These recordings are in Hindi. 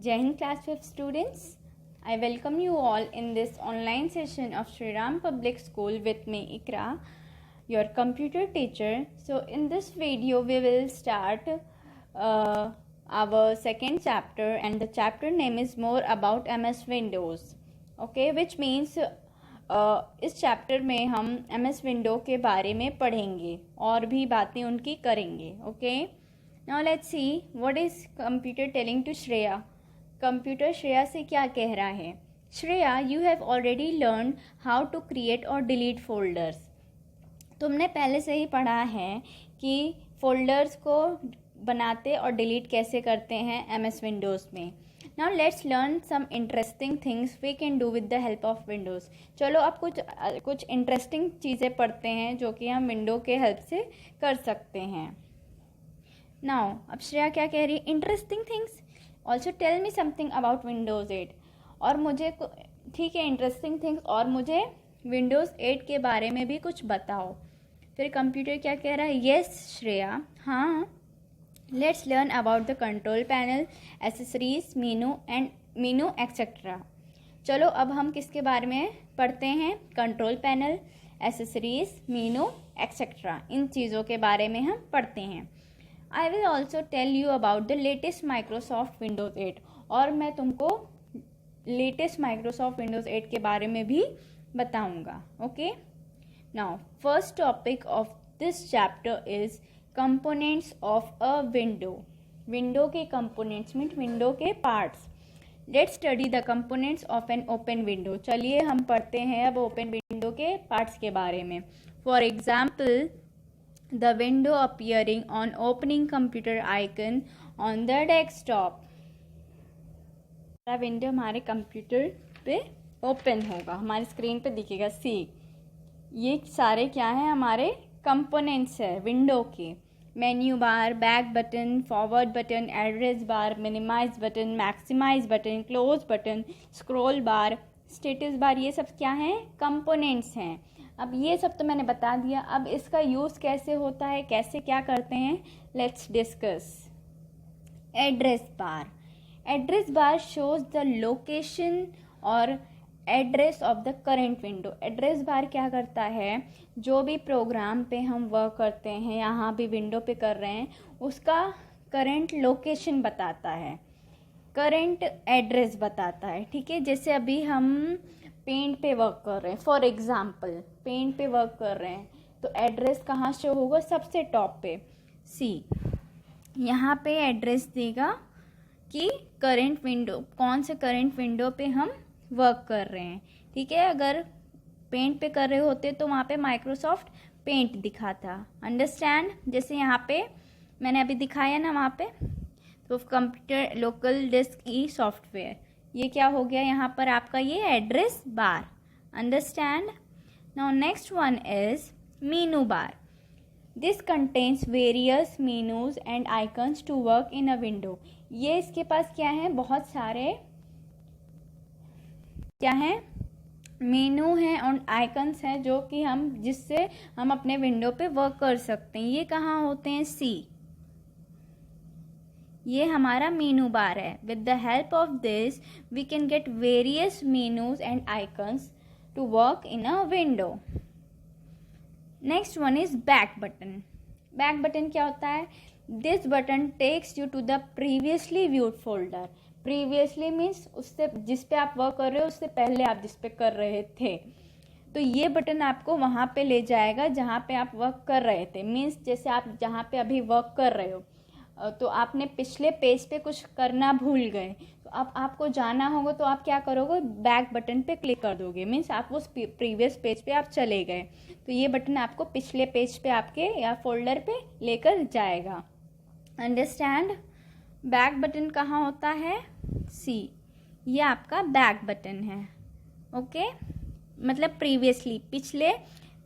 Jai Hind Class 5 students. I welcome you all in this online session of Shri Ram Public School with me Ikra, your computer teacher. So in this video we will start our second chapter, and the chapter name is more about MS Windows. Okay, which means इस चैप्टर में हम MS विंडो के बारे में पढ़ेंगे और भी बातें उनकी करेंगे. Okay, now let's see what is computer telling to Shreya. Computer Shreya से क्या कह रहा है. Shreya, you have already learn how to create और डिलीट फोल्डर्स. तुमने पहले से ही पढ़ा है कि फोल्डर्स को बनाते और डिलीट कैसे करते हैं MS विंडोज़ में. Now let's learn some interesting things we can do with the help of Windows. चलो अब कुछ इंटरेस्टिंग चीज़ें पढ़ते हैं जो कि हम विंडो के हेल्प से कर सकते हैं. नाउ अब श्रेया क्या कह रही है, interesting things. Also tell me something about Windows 8. और मुझे ठीक है इंटरेस्टिंग थिंग्स, और मुझे विंडोज़ 8 के बारे में भी कुछ बताओ. फिर कंप्यूटर क्या कह रहा है, येस श्रेया, हाँ. Let's learn about the control panel, accessories, menu etcetera. चलो अब हम किसके बारे में पढ़ते हैं, control panel, accessories, menu etcetera. इन चीज़ों के बारे में हम पढ़ते हैं. I will also tell you about the latest Microsoft Windows 8. और मैं तुमको लेटेस्ट माइक्रोसॉफ्ट विंडोज़ 8 के बारे में भी बताऊंगा. Okay, now first topic of this chapter is components of a window. Window के कंपोनेंट्स मीन विंडो के parts. Let's study the components of an open window. चलिए हम पढ़ते हैं अब ओपन विंडो के पार्ट्स के बारे में. For example, the window appearing on opening computer icon on the desktop. Window हमारे कंप्यूटर पे ओपन होगा, हमारी स्क्रीन पे दिखेगा. सी, ये सारे क्या हैं, हमारे कंपोनेंट्स है विंडो के. Menu bar, back button, forward button, address bar, minimize button, maximize button, close button, scroll bar, status bar, ये सब क्या हैं, कंपोनेंट्स हैं. अब ये सब तो मैंने बता दिया. अब इसका यूज़ कैसे होता है, कैसे क्या करते हैं, let's discuss. Address bar. Address bar shows the location और address of the current window. Address bar क्या करता है, जो भी प्रोग्राम पे हम वर्क करते हैं, यहाँ भी विंडो पे कर रहे हैं, उसका करेंट लोकेशन बताता है, करेंट एड्रेस बताता है. ठीक है, जैसे अभी हम पेंट पे वर्क कर रहे हैं, फॉर एग्जांपल पेंट पे वर्क कर रहे हैं, तो एड्रेस कहाँ शो होगा, सबसे टॉप पे. सी, यहाँ पे एड्रेस देगा कि करेंट विंडो, कौन से करेंट विंडो पे हम वर्क कर रहे हैं. ठीक है, अगर पेंट पे कर रहे होते तो वहाँ पे माइक्रोसॉफ्ट पेंट दिखाता. अंडरस्टैंड. जैसे यहाँ पे मैंने अभी दिखाया ना, वहाँ पे तो computer local disk E software, ये क्या हो गया यहाँ पर आपका, ये address bar. Understand. Now next one is menu bar. This contains various menus and icons to work in a window. ये इसके पास क्या है, बहुत सारे क्या है, मेनू हैं और आइकन्स हैं जो कि हम जिससे हम अपने विंडो पे वर्क कर सकते हैं. ये कहाँ होते हैं, सी, ये हमारा मेनू बार है. With the help of this we can get various menus and icons to work in a window. Next one is back button. Back button क्या होता है, this button takes you to the previously viewed folder. Previously means उससे जिस पे आप वर्क कर रहे हो उससे पहले आप जिस पे कर रहे थे, तो ये बटन आपको वहाँ पे ले जाएगा जहाँ पे आप वर्क कर रहे थे. मीन्स जैसे आप जहाँ पे अभी वर्क कर रहे हो तो आपने पिछले पेज पे कुछ करना भूल गए, तो अब आपको जाना होगा तो आप क्या करोगे, बैक बटन पे क्लिक कर दोगे. मीन्स आप उस प्रीवियस पेज पे आप चले गए, तो ये बटन आपको पिछले पेज पे आपके या फोल्डर पे लेकर जाएगा. अंडरस्टैंड. बैक बटन कहाँ होता है, सी, ये आपका बैक बटन है. ओके, मतलब प्रीवियसली पिछले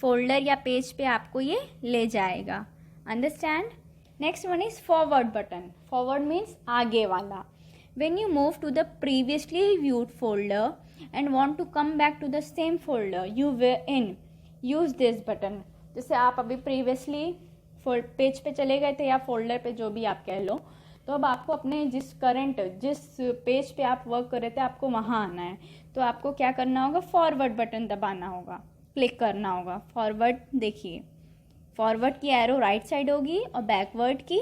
फोल्डर या पेज पे आपको ये ले जाएगा. Understand. Next one is forward button. Forward means आगे वाला. When you move to the previously viewed folder and want to come back to the same folder you were in, use this button. जैसे आप अभी प्रीवियसली पेज पे चले गए थे या फोल्डर पे, जो भी आप कह लो, तो अब आपको अपने जिस पेज पे आप वर्क कर रहे थे आपको वहाँ आना है। तो आपको क्या करना होगा, फॉरवर्ड बटन दबाना होगा, क्लिक करना होगा। फॉरवर्ड देखिए, फॉरवर्ड की एरो राइट साइड होगी और बैकवर्ड की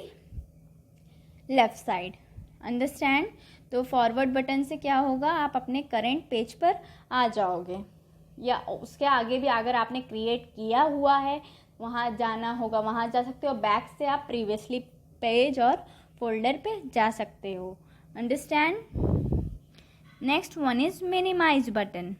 लेफ्ट साइड। अंडरस्टैंड। तो फॉरवर्ड बटन से क्या होगा, आप अपने करेंट पेज पर आ जाओगे, या उसके आगे भी अगर आपने क्रिएट किया हुआ है वहाँ जाना होगा, वहाँ जा सकते हो। बैक से आप प्रीवियसली पेज और फोल्डर पे जा सकते हो। Understand. Next one is minimize button.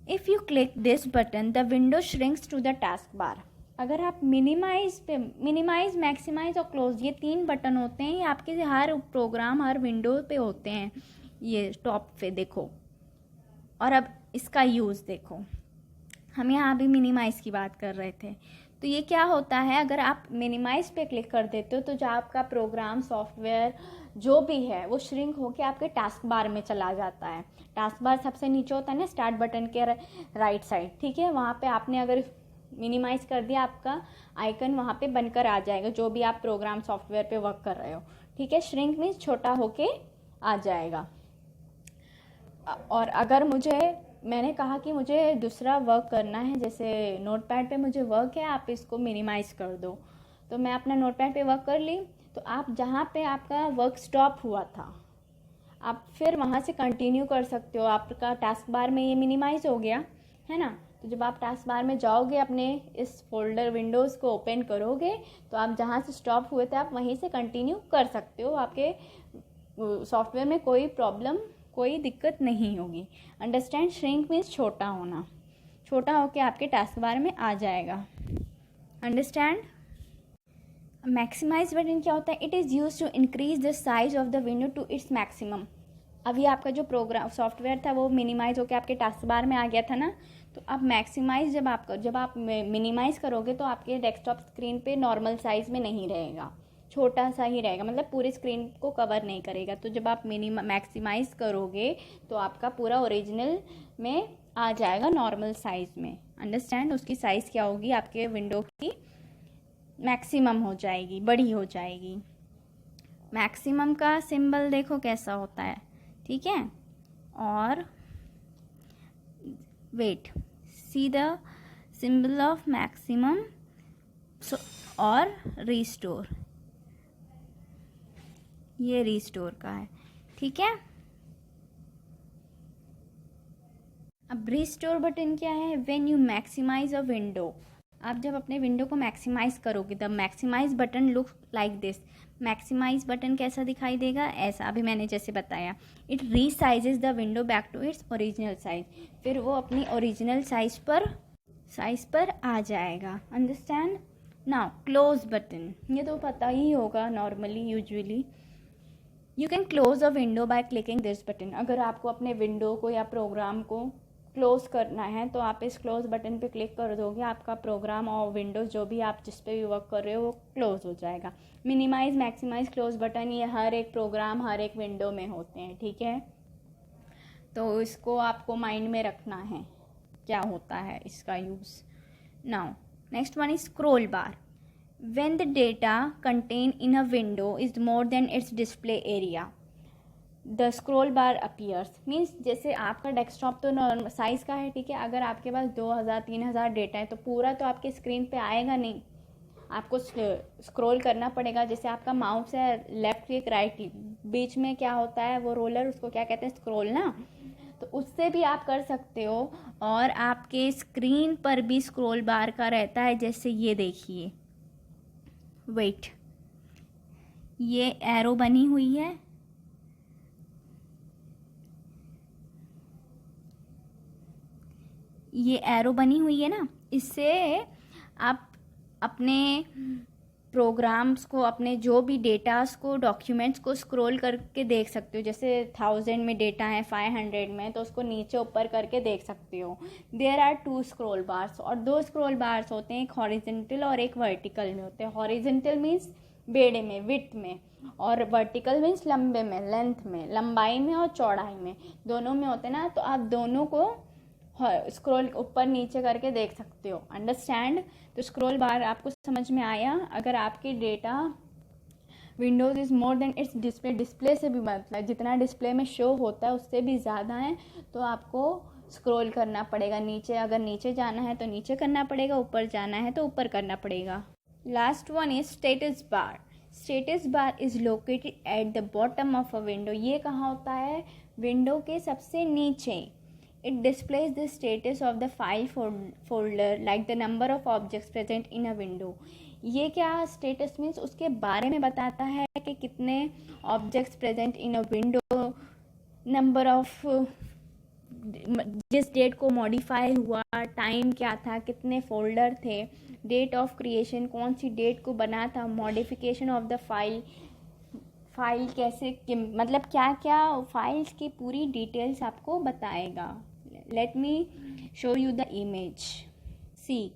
If you click this button the window shrinks to the task bar. अगर आप मिनिमाइज, मैक्सिमाइज और क्लोज, ये 3 बटन होते हैं, ये आपके हर प्रोग्राम हर विंडो पे होते हैं। ये टॉप पे देखो। और अब इसका यूज़ देखो, हम यहाँ भी मिनिमाइज की बात कर रहे थे। तो ये क्या होता है, अगर आप मिनिमाइज पे क्लिक कर देते हो तो जो आपका प्रोग्राम सॉफ्टवेयर जो भी है वो श्रिंक होके आपके टास्क बार में चला जाता है। टास्क बार सबसे नीचे होता है ना, स्टार्ट बटन के राइट साइड, ठीक है। वहाँ पे आपने अगर मिनिमाइज कर दिया, आपका आइकन वहाँ पे बनकर आ जाएगा, जो भी आप प्रोग्राम सॉफ्टवेयर पे वर्क कर रहे हो, ठीक है। श्रिंक मीन्स छोटा होके आ जाएगा। और अगर मैंने कहा कि मुझे दूसरा वर्क करना है, जैसे नोटपैड पे मुझे वर्क है, आप इसको मिनिमाइज़ कर दो, तो मैं अपना नोटपैड पे वर्क कर ली। तो आप जहाँ पे आपका वर्क स्टॉप हुआ था आप फिर वहाँ से कंटिन्यू कर सकते हो। आपका टास्क बार में ये मिनिमाइज़ हो गया है ना। तो जब आप टास्क बार में जाओगे, अपने इस फोल्डर विंडोज़ को ओपन करोगे, तो आप जहाँ से स्टॉप हुए थे आप वहीं से कंटिन्यू कर सकते हो। आपके सॉफ्टवेयर में कोई प्रॉब्लम, कोई दिक्कत नहीं होगी। अंडरस्टैंड। श्रिंक मीन्स छोटा होना, छोटा होके आपके टास्क बार में आ जाएगा। अंडरस्टैंड। मैक्सिमाइज बटन क्या होता है, it is use to increase the size of the window to its maximum. अभी आपका जो प्रोग्राम सॉफ्टवेयर था वो मिनिमाइज होकर आपके टास्क बार में आ गया था ना, तो अब मैक्सिमाइज जब आप मिनिमाइज करोगे तो आपके डेस्कटॉप स्क्रीन पे नॉर्मल साइज में नहीं रहेगा, छोटा सा ही रहेगा, मतलब पूरे स्क्रीन को कवर नहीं करेगा। तो जब आप मैक्सिमाइज करोगे तो आपका पूरा ओरिजिनल में आ जाएगा नॉर्मल साइज में। अंडरस्टैंड। उसकी साइज़ क्या होगी, आपके विंडो की मैक्सिमम हो जाएगी, बड़ी हो जाएगी। मैक्सिमम का सिंबल देखो कैसा होता है, ठीक है। और wait, see the symbol of maximum और रिस्टोर, ये रिस्टोर का है, ठीक है। अब रिस्टोर बटन क्या है, when you maximize a window. आप जब अपने विंडो को मैक्सिमाइज करोगे, the maximize button look like this. Maximize button कैसा दिखाई देगा, ऐसा, अभी मैंने जैसे बताया। It resizes the window back to its original size, फिर वो अपनी ओरिजिनल साइज पर आ जाएगा। अंडरस्टैंड। नाउ क्लोज बटन, ये तो पता ही होगा normally, usually you can close a window by clicking this button. अगर आपको अपने विंडो को या प्रोग्राम को क्लोज करना है तो आप इस क्लोज बटन पे क्लिक कर दोगे, आपका प्रोग्राम और विंडोज़ जो भी आप जिस पे भी वर्क कर रहे हो वो क्लोज हो जाएगा। मिनिमाइज, मैक्सिमाइज, क्लोज बटन ये हर एक प्रोग्राम हर एक विंडो में होते हैं, ठीक है। तो इसको आपको माइंड में रखना है क्या होता है इसका use. Now next one is scroll bar. When the data contained in a window is more than its display area, the scroll bar appears. Means जैसे आपका डेस्कटॉप तो नॉर्मल साइज़ का है, ठीक है। अगर आपके पास 2000-3000 डेटा है तो पूरा तो आपके स्क्रीन पे आएगा नहीं, आपको स्क्रॉल करना पड़ेगा। जैसे आपका माउस है, लेफ्ट क्लिक राइट क्लिक, बीच में क्या होता है वो रोलर, उसको क्या कहते हैं, स्क्रॉल ना, तो उससे भी आप कर सकते हो। और आपके स्क्रीन पर भी स्क्रॉल बार का रहता है, जैसे ये देखिए, वेट, ये एरो बनी हुई है, ये एरो बनी हुई है ना, इससे आप अपने प्रोग्राम्स को, अपने जो भी डेटास को, डॉक्यूमेंट्स को स्क्रॉल करके देख सकते हो। जैसे 1000 में डेटा है, 500 में, तो उसको नीचे ऊपर करके देख सकते हो। देयर आर 2 स्क्रॉल बार्स, और 2 स्क्रॉल बार्स होते हैं, एक हॉरिजेंटल और एक वर्टिकल में होते हैं। हॉरिजेंटल मीन्स बेड़े में, विड्थ में, और वर्टिकल मीन्स लंबे में, लेंथ में, लंबाई में और चौड़ाई में, दोनों में होते हैं ना। तो आप दोनों को स्क्रॉल ऊपर नीचे करके देख सकते हो। अंडरस्टैंड। तो स्क्रॉल बार आपको समझ में आया। अगर आपकी data Windows is more than it's display, display से भी मतलब जितना डिस्प्ले में शो होता है उससे भी ज़्यादा है, तो आपको स्क्रॉल करना पड़ेगा नीचे। अगर नीचे जाना है तो नीचे करना पड़ेगा, ऊपर जाना है तो ऊपर करना पड़ेगा। Last one is status bar. Status bar is located at the bottom of a window. ये कहाँ होता है? विंडो के सबसे नीचे। It displays the status of the file folder like the number of objects present in a window. ये क्या स्टेटस मीन्स उसके बारे में बताता है कि कितने objects present in a window, number of, जिस डेट को मॉडिफाई हुआ, टाइम क्या था, कितने फोल्डर थे, डेट ऑफ क्रिएशन, कौन सी डेट को बना था, मॉडिफिकेशन ऑफ द फाइल कैसे मतलब क्या क्या फाइल्स की पूरी डिटेल्स आपको बताएगा। Let me show you the image. See,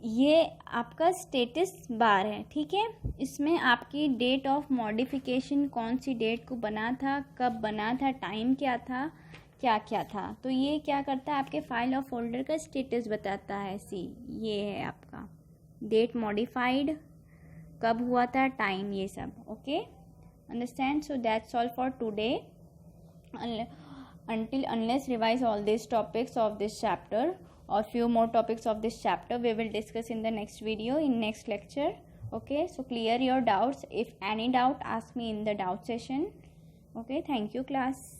ये आपका स्टेटस बार है, ठीक है। इसमें आपकी डेट ऑफ मॉडिफिकेशन, कौन सी डेट को बना था, कब बना था, टाइम क्या था, क्या क्या था, तो ये क्या करता है? आपके फाइल और फोल्डर का स्टेटस बताता है। सी, ये है आपका डेट मॉडिफाइड, कब हुआ था, टाइम, ये सब। Okay, understand? So that's all for today. Until unless revise all these topics of this chapter or few more topics of this chapter, we will discuss in the next video, in next lecture. Okay, so clear your doubts. If any doubt, ask me in the doubt session. Okay, thank you class.